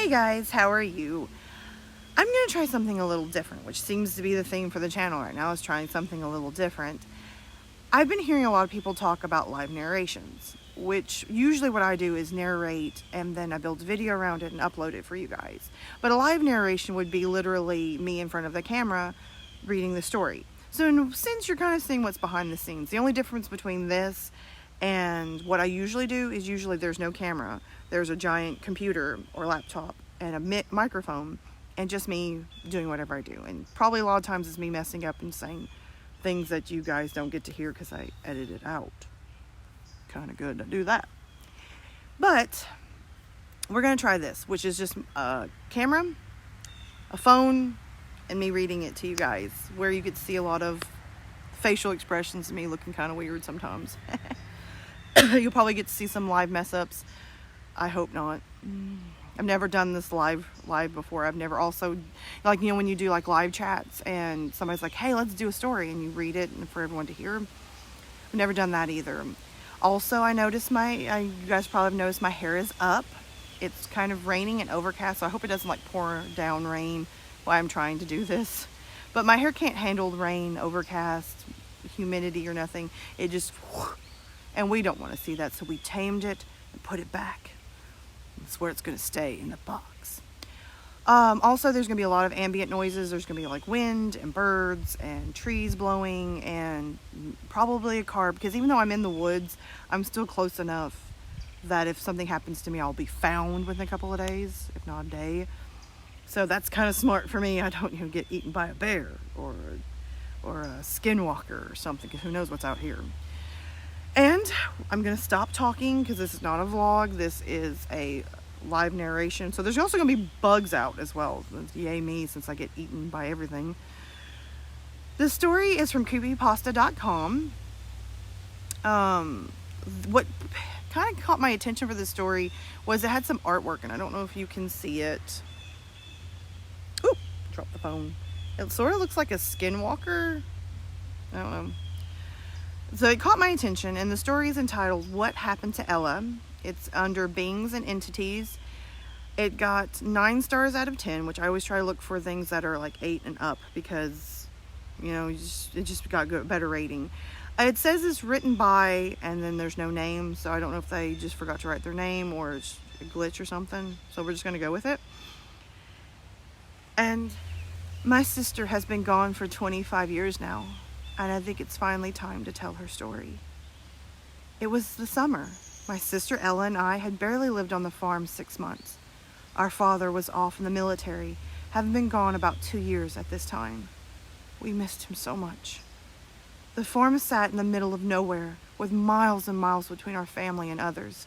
Hey guys, how are you? I'm going to try something a little different, which seems to be the theme for the channel right now, is trying something a little different. I've been hearing a lot of people talk about live narrations, which usually what I do is narrate and then I build a video around it and upload it for you guys. But a live narration would be literally me in front of the camera reading the story. So since you're kind of seeing what's behind the scenes, the only difference between this and what I usually do is usually there's no camera. There's a giant computer or laptop and a microphone and just me doing whatever I do. And probably a lot of times it's me messing up and saying things that you guys don't get to hear because I edit it out. Kind of good to do that. But we're going to try this, which is just a camera, a phone, and me reading it to you guys, where you get to see a lot of facial expressions of me looking kind of weird sometimes. You'll probably get to see some live mess ups. I hope not. I've never done this live before. I've never also, like, you know, when you do like live chats and somebody's like, hey, let's do a story, and you read it and for everyone to hear. I've never done that either. Also, I noticed you guys probably have noticed my hair is up. It's kind of raining and overcast, so I hope it doesn't like pour down rain while I'm trying to do this. But my hair can't handle the rain, overcast, humidity or nothing. It just, and we don't want to see that, so we tamed it and put it back. That's where it's going to stay, in the box. Also, there's going to be a lot of ambient noises. There's going to be like wind and birds and trees blowing and probably a car, because even though I'm in the woods, I'm still close enough that if something happens to me, I'll be found within a couple of days, if not a day. So that's kind of smart for me. I don't get eaten by a bear or a skinwalker or something, because who knows what's out here. And I'm going to stop talking because this is not a vlog. This is a live narration. So there's also going to be bugs out as well. Yay me, since I get eaten by everything. The story is from creepypasta.com. What kind of caught my attention for this story was it had some artwork, and I don't know if you can see it. Ooh, dropped the phone. It sort of looks like a skinwalker. I don't know. So it caught my attention, and the story is entitled What Happened to Ella. It's under Beings and Entities. It got 9 stars out of 10, which I always try to look for things that are like 8 and up, because, you know, it just got a better rating. It says it's written by, and then there's no name, so I don't know if they just forgot to write their name or it's a glitch or something. So we're just going to go with it. And my sister has been gone for 25 years now. And I think it's finally time to tell her story. It was the summer. My sister Ella and I had barely lived on the farm 6 months. Our father was off in the military, having been gone about 2 years at this time. We missed him so much. The farm sat in the middle of nowhere, with miles and miles between our family and others.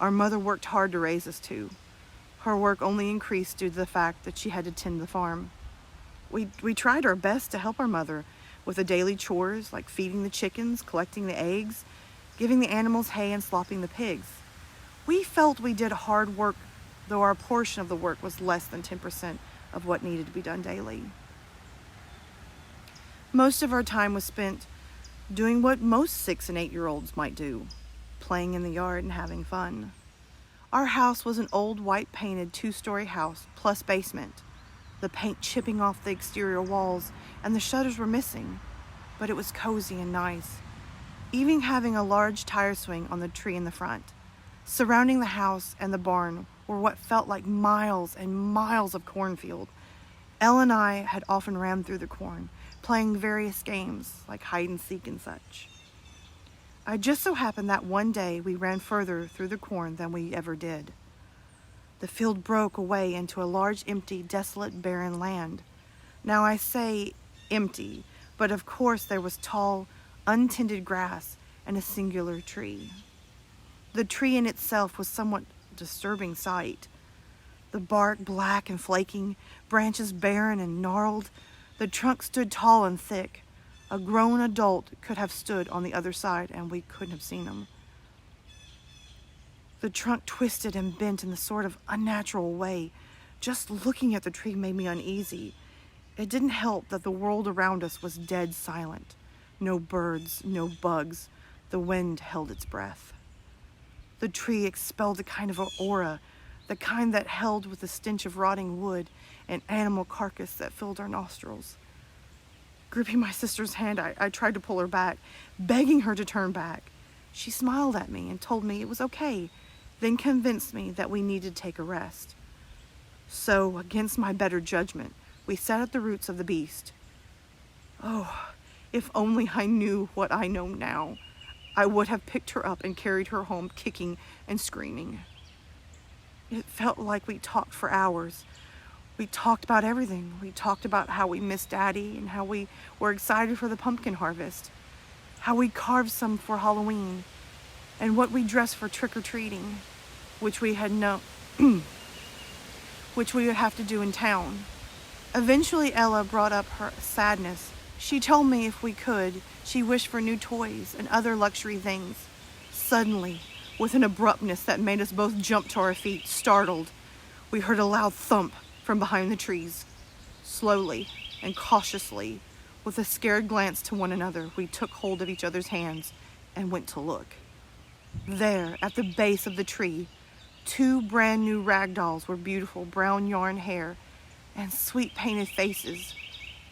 Our mother worked hard to raise us two. Her work only increased due to the fact that she had to tend the farm. We tried our best to help our mother with the daily chores like feeding the chickens, collecting the eggs, giving the animals hay, and slopping the pigs. We felt we did hard work, though our portion of the work was less than 10% of what needed to be done daily. Most of our time was spent doing what most 6 and 8-year-olds might do, playing in the yard and having fun. Our house was an old white painted 2-story house plus basement. The paint chipping off the exterior walls, and the shutters were missing, but it was cozy and nice, even having a large tire swing on the tree in the front. Surrounding the house and the barn were what felt like miles and miles of cornfield. Elle and I had often ran through the corn, playing various games like hide and seek and such. I just so happened that one day we ran further through the corn than we ever did. The field broke away into a large, empty, desolate, barren land. Now I say empty, but of course there was tall, untended grass and a singular tree. The tree in itself was somewhat disturbing sight. The bark black and flaking, branches barren and gnarled. The trunk stood tall and thick. A grown adult could have stood on the other side and we couldn't have seen him. The trunk twisted and bent in a sort of unnatural way. Just looking at the tree made me uneasy. It didn't help that the world around us was dead silent. No birds, no bugs. The wind held its breath. The tree expelled a kind of aura, the kind that held with the stench of rotting wood and animal carcass that filled our nostrils. Gripping my sister's hand, I tried to pull her back, begging her to turn back. She smiled at me and told me it was okay, then convinced me that we needed to take a rest. So, against my better judgment, we sat at the roots of the beast. Oh, if only I knew what I know now, I would have picked her up and carried her home kicking and screaming. It felt like we talked for hours. We talked about everything. We talked about how we missed Daddy and how we were excited for the pumpkin harvest, how we carved some for Halloween, and what we dressed for trick-or-treating, which we would have to do in town. Eventually, Ella brought up her sadness. She told me if we could, she wished for new toys and other luxury things. Suddenly, with an abruptness that made us both jump to our feet, startled, we heard a loud thump from behind the trees. Slowly and cautiously, with a scared glance to one another, we took hold of each other's hands and went to look. There, at the base of the tree, 2 brand new rag dolls with beautiful brown yarn hair and sweet painted faces.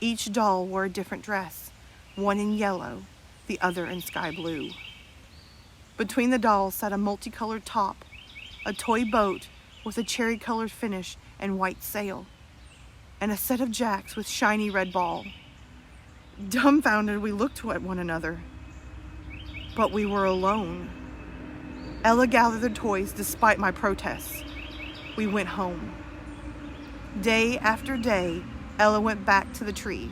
Each doll wore a different dress, one in yellow, the other in sky blue. Between the dolls sat a multicolored top, a toy boat with a cherry-colored finish and white sail, and a set of jacks with shiny red ball. Dumbfounded, we looked at one another, but we were alone. Ella gathered the toys despite my protests. We went home. Day after day, Ella went back to the tree.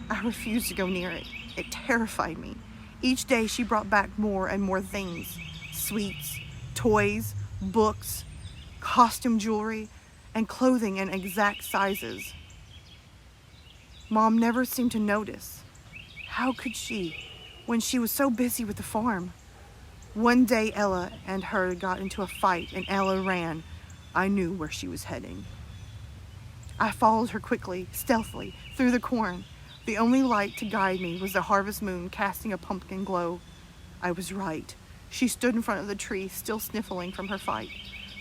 I refused to go near it. It terrified me. Each day she brought back more and more things. Sweets, toys, books, costume jewelry, and clothing in exact sizes. Mom never seemed to notice. How could she, when she was so busy with the farm? One day Ella and her got into a fight and Ella ran. I knew where she was heading. I followed her quickly, stealthily, through the corn. The only light to guide me was the harvest moon casting a pumpkin glow. I was right. She stood in front of the tree, still sniffling from her fight,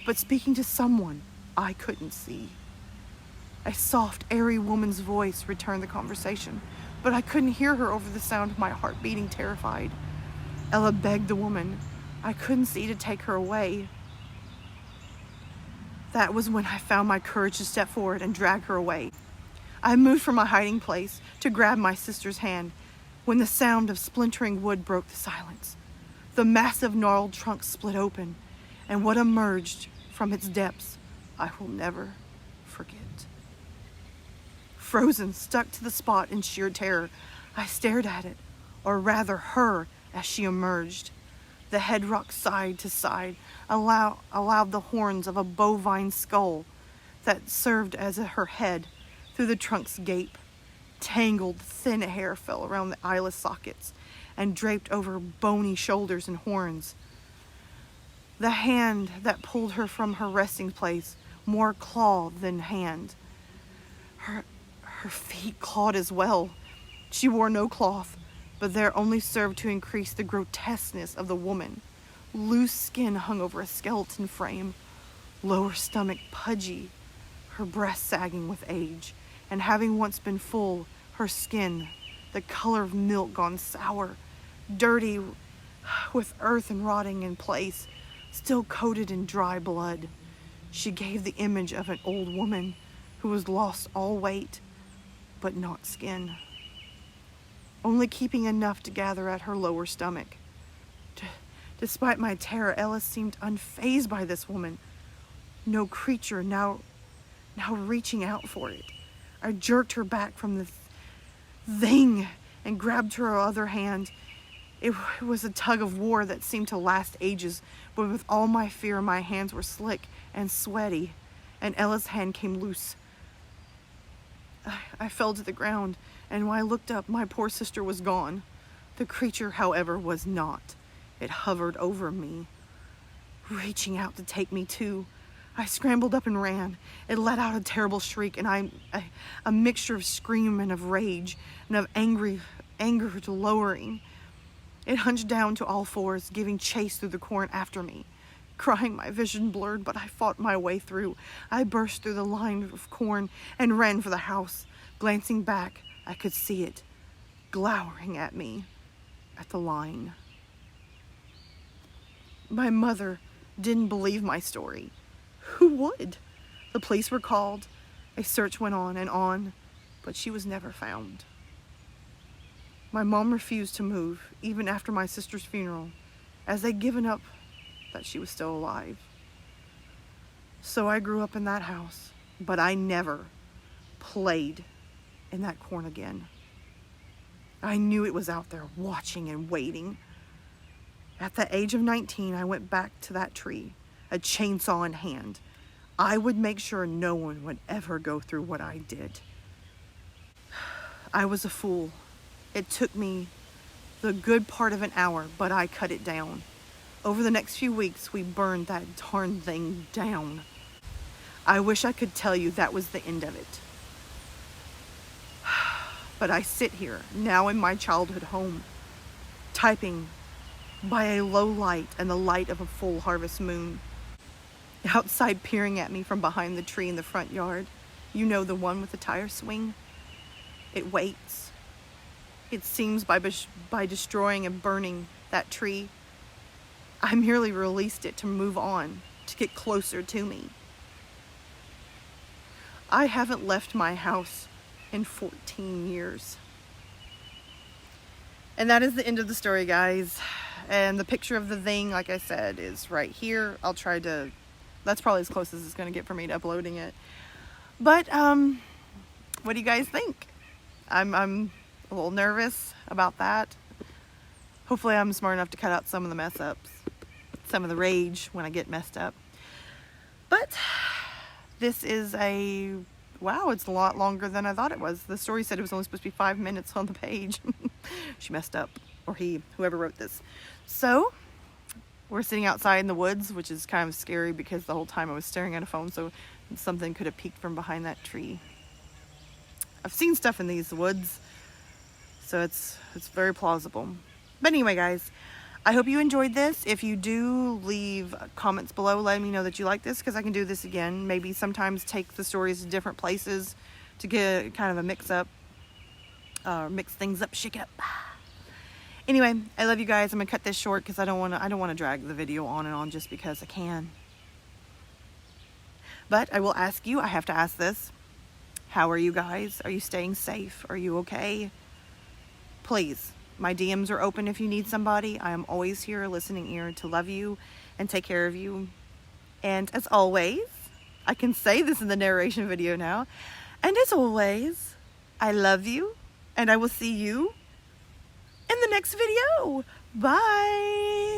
but speaking to someone I couldn't see. A soft, airy woman's voice returned the conversation, but I couldn't hear her over the sound of my heart beating terrified. Ella begged the woman I couldn't see to take her away. That was when I found my courage to step forward and drag her away. I moved from my hiding place to grab my sister's hand when the sound of splintering wood broke the silence. The massive gnarled trunk split open, and what emerged from its depths I will never forget. Frozen, stuck to the spot in sheer terror, I stared at it, or rather her, as she emerged. The head rocked side to side, allowed the horns of a bovine skull that served as her head through the trunk's gape. Tangled, thin hair fell around the eyeless sockets and draped over bony shoulders and horns. The hand that pulled her from her resting place, more claw than hand. Her feet clawed as well. She wore no cloth, but there only served to increase the grotesqueness of the woman. Loose skin hung over a skeleton frame, lower stomach pudgy, her breast sagging with age, and having once been full, her skin, the color of milk gone sour, dirty with earth and rotting in place, still coated in dry blood. She gave the image of an old woman who was lost all weight, but not skin, only keeping enough to gather at her lower stomach. Despite my terror, Ella seemed unfazed by this woman. No creature now reaching out for it. I jerked her back from the thing and grabbed her other hand. It was a tug of war that seemed to last ages, but with all my fear, my hands were slick and sweaty, and Ella's hand came loose. I fell to the ground, and when I looked up, my poor sister was gone. The creature, however, was not. It hovered over me, reaching out to take me too. I scrambled up and ran. It let out a terrible shriek, and a mixture of scream and of rage and of anger to lowering. It hunched down to all fours, giving chase through the corn after me. Crying, my vision blurred, but I fought my way through. I burst through the line of corn and ran for the house. Glancing back, I could see it, glowering at me at the line. My mother didn't believe my story. Who would? The police were called. A search went on, but she was never found. My mom refused to move, even after my sister's funeral, as they'd given up that she was still alive. So I grew up in that house, but I never played in that corn again. I knew it was out there watching and waiting. At the age of 19, I went back to that tree, a chainsaw in hand. I would make sure no one would ever go through what I did. I was a fool. It took me the good part of an hour, but I cut it down. Over the next few weeks, we burned that darn thing down. I wish I could tell you that was the end of it. But I sit here, now in my childhood home, typing by a low light and the light of a full harvest moon. Outside peering at me from behind the tree in the front yard. You know, the one with the tire swing? It waits. It seems by destroying and burning that tree, I merely released it to move on, to get closer to me. I haven't left my house in 14 years. And that is the end of the story, guys. And the picture of the thing, like I said, is right here. I'll try to, that's probably as close as it's going to get for me to uploading it. But, what do you guys think? I'm a little nervous about that. Hopefully I'm smart enough to cut out some of the mess ups, some of the rage when I get messed up. But this is wow, it's a lot longer than I thought it was. The story said it was only supposed to be 5 minutes on the page. She messed up, or whoever wrote this. So we're sitting outside in the woods, which is kind of scary because the whole time I was staring at a phone, so something could have peeked from behind that tree. I've seen stuff in these woods, so it's very plausible. But anyway, guys, I hope you enjoyed this. If you do, leave comments below letting me know that you like this, because I can do this again. Maybe sometimes take the stories to different places to get kind of a mix things up, shake it up. Anyway, I love you guys. I'm gonna cut this short because I don't want to drag the video on and on just because I can. But I will ask you, I have to ask this. How are you guys? Are you staying safe? Are you okay? Please, my DMs are open if you need somebody. I am always here, a listening ear to love you and take care of you. And as always, I can say this in the narration video now. And as always, I love you, and I will see you in the next video. Bye.